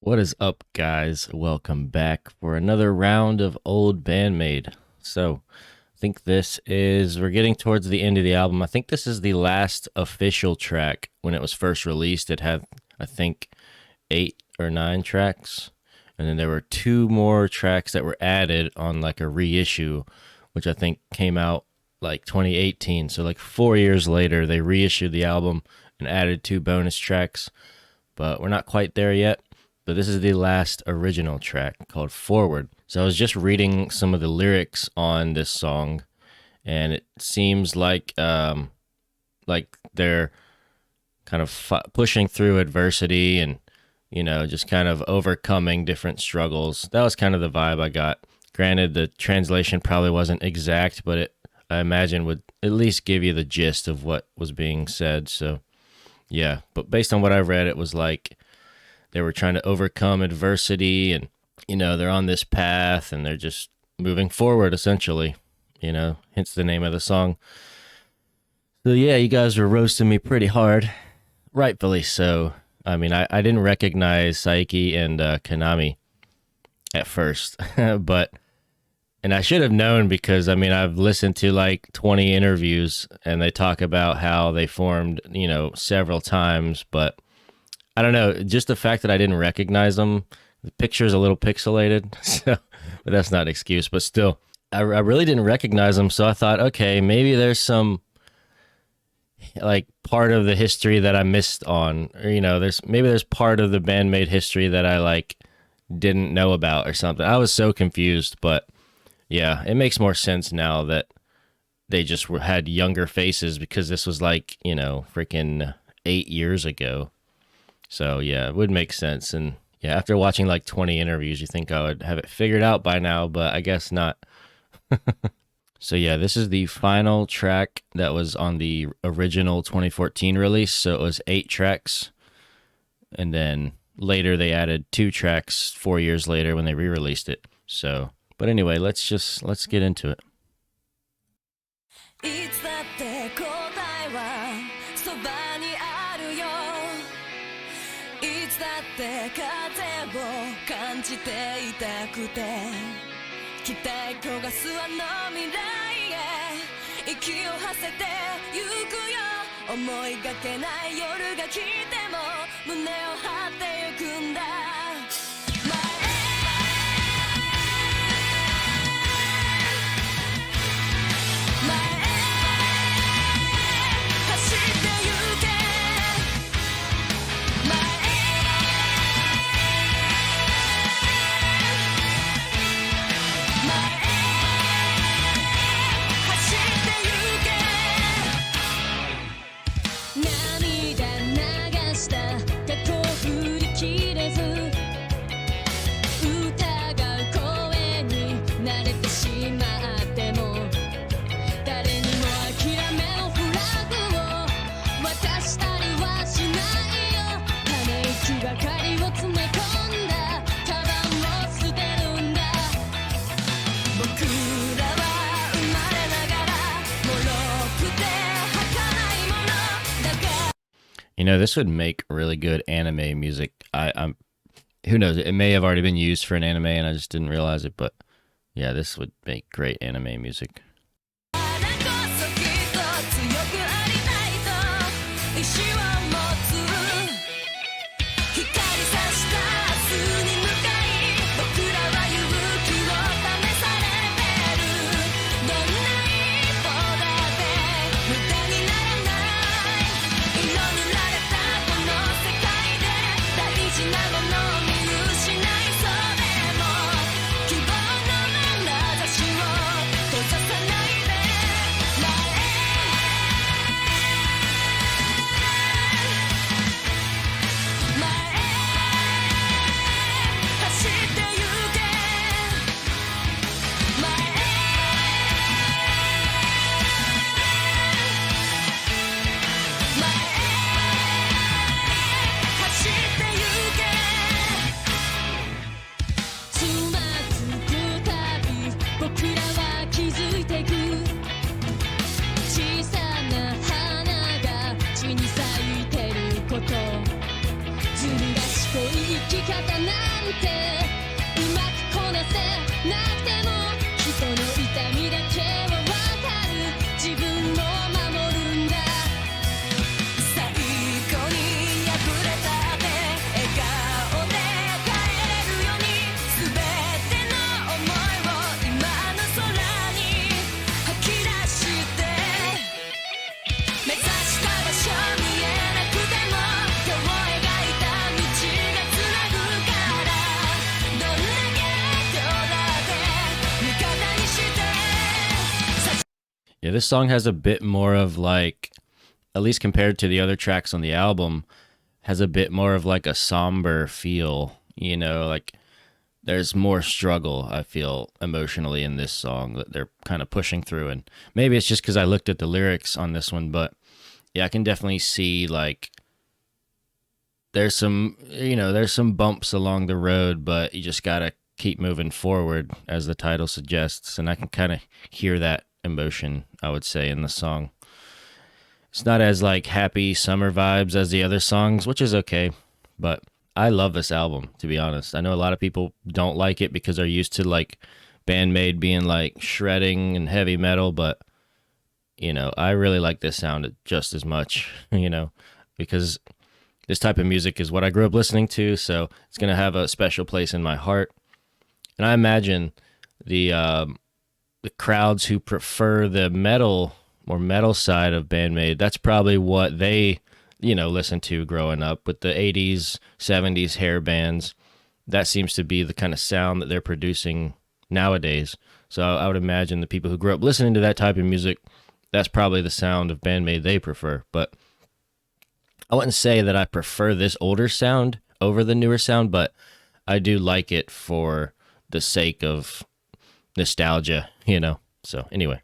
What is up, guys? Welcome back for another round of old Band-Maid. So, I think we're getting towards the end of the album. I think this is the last official track. When it was first released, it had, I think, 8 or 9 tracks. And then there were 2 more tracks that were added on like a reissue, which I think came out like 2018. So, like 4 years later, they reissued the album and added 2 bonus tracks. But we're not quite there yet. But this is the last original track called Forward. So I was just reading some of the lyrics on this song, and it seems like they're kind of pushing through adversity and just kind of overcoming different struggles. That was kind of the vibe I got. Granted, the translation probably wasn't exact, but I imagine would at least give you the gist of what was being said. So yeah, but based on what I read, it was like they were trying to overcome adversity and, they're on this path and they're just moving forward, essentially, hence the name of the song. So, yeah, you guys were roasting me pretty hard. Rightfully so. I mean, I didn't recognize Saiki and Konami at first, and I should have known because, I've listened to like 20 interviews and they talk about how they formed, several times, but I don't know, just the fact that I didn't recognize them, the picture's a little pixelated, so, but that's not an excuse. But still, I really didn't recognize them, so I thought, okay, maybe there's some, like, part of the history that I missed on, or, there's part of the Band-Maid history that I, like, didn't know about or something. I was so confused, but, yeah, it makes more sense now that they just had younger faces because this was, like, freaking 8 years ago. So, yeah, it would make sense. And, yeah, after watching like 20 interviews, you think I would have it figured out by now, but I guess not. So, yeah, this is the final track that was on the original 2014 release. So it was 8 tracks. And then later they added 2 tracks 4 years later when they re-released it. So, but anyway, let's get into it. This would make really good anime music. I'm who knows? It may have already been used for an anime and I just didn't realize it, but yeah, this would make great anime music. Yeah, this song has a bit more of like, at least compared to the other tracks on the album, has a bit more of like a somber feel. Like there's more struggle, I feel, emotionally in this song that they're kind of pushing through. And maybe it's just because I looked at the lyrics on this one, but yeah, I can definitely see like there's some bumps along the road, but you just gotta keep moving forward, as the title suggests. And I can kind of hear that emotion, I would say, in the song. It's not as like happy summer vibes as the other songs, which is okay, but I love this album, to be honest. I know a lot of people don't like it because they're used to like Band-Maid being like shredding and heavy metal, but I really like this sound just as much, because this type of music is what I grew up listening to, so it's going to have a special place in my heart. And I imagine the crowds who prefer the metal side of Band-Maid, that's probably what they, listened to growing up with the 80s, 70s hair bands. That seems to be the kind of sound that they're producing nowadays. So I would imagine the people who grew up listening to that type of music, that's probably the sound of Band-Maid they prefer. But I wouldn't say that I prefer this older sound over the newer sound, but I do like it for the sake of nostalgia. So anyway.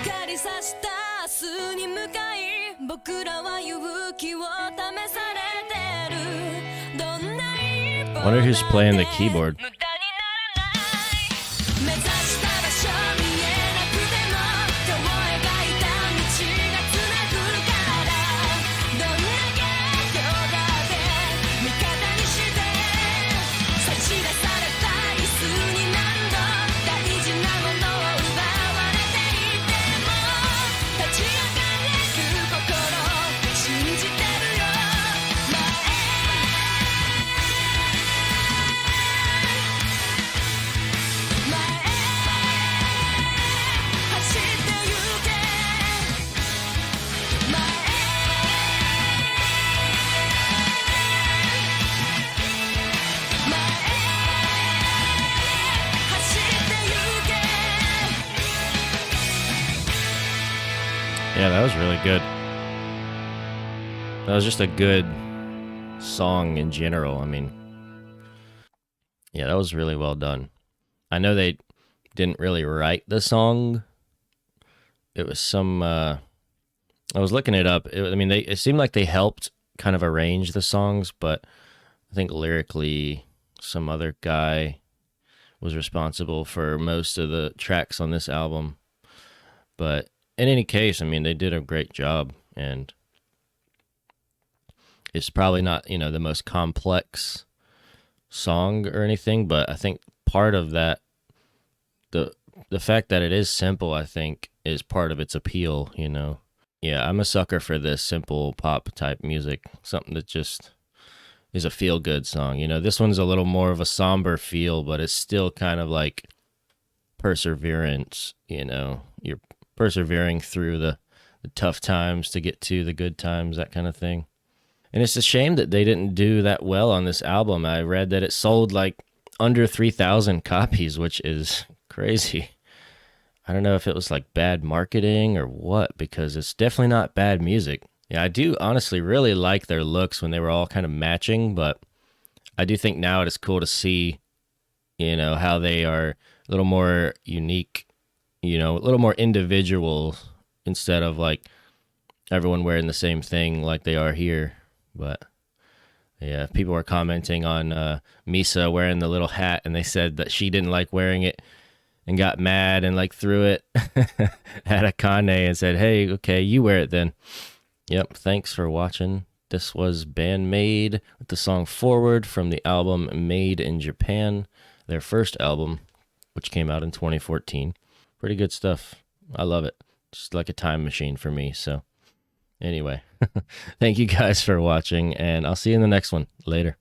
光さした明日に向かい僕らは勇気を試されてるどんな一歩 Wonder who's playing the keyboard. 無駄にならない目指した場所見えなくても今日描いた道がつなぐからどんな逆境だって味方にして差し出された椅子に何度大事なものを奪われていても立ち上がれる心信じてるよ前走ってゆけ前走ってゆけ Yeah, that was really good. That was just a good song in general. I mean, yeah, that was really well done. I know they didn't really write the song. It was some. I was looking it up. It seemed like they helped kind of arrange the songs, but I think lyrically, some other guy was responsible for most of the tracks on this album. But in any case, I mean, they did a great job, and it's probably not, the most complex song or anything, but I think part of that, the fact that it is simple, I think, is part of its appeal. Yeah, I'm a sucker for this simple pop type music, something that just is a feel good song. This one's a little more of a somber feel, but it's still kind of like perseverance. You're persevering through the tough times to get to the good times, that kind of thing. And it's a shame that they didn't do that well on this album. I read that it sold like under 3,000 copies, which is crazy. I don't know if it was like bad marketing or what, because it's definitely not bad music. Yeah, I do honestly really like their looks when they were all kind of matching, but I do think now it is cool to see, how they are a little more unique, a little more individual instead of like everyone wearing the same thing like they are here. But yeah, people were commenting on Misa wearing the little hat, and they said that she didn't like wearing it and got mad and like threw it at Akane and said, "Hey, okay, you wear it then." Yep, thanks for watching. This was Band-Maid with the song Forward from the album Made in Japan, their first album. which came out in 2014. Pretty good stuff. I love it. Just like a time machine for me. So, anyway, thank you guys for watching, and I'll see you in the next one. Later.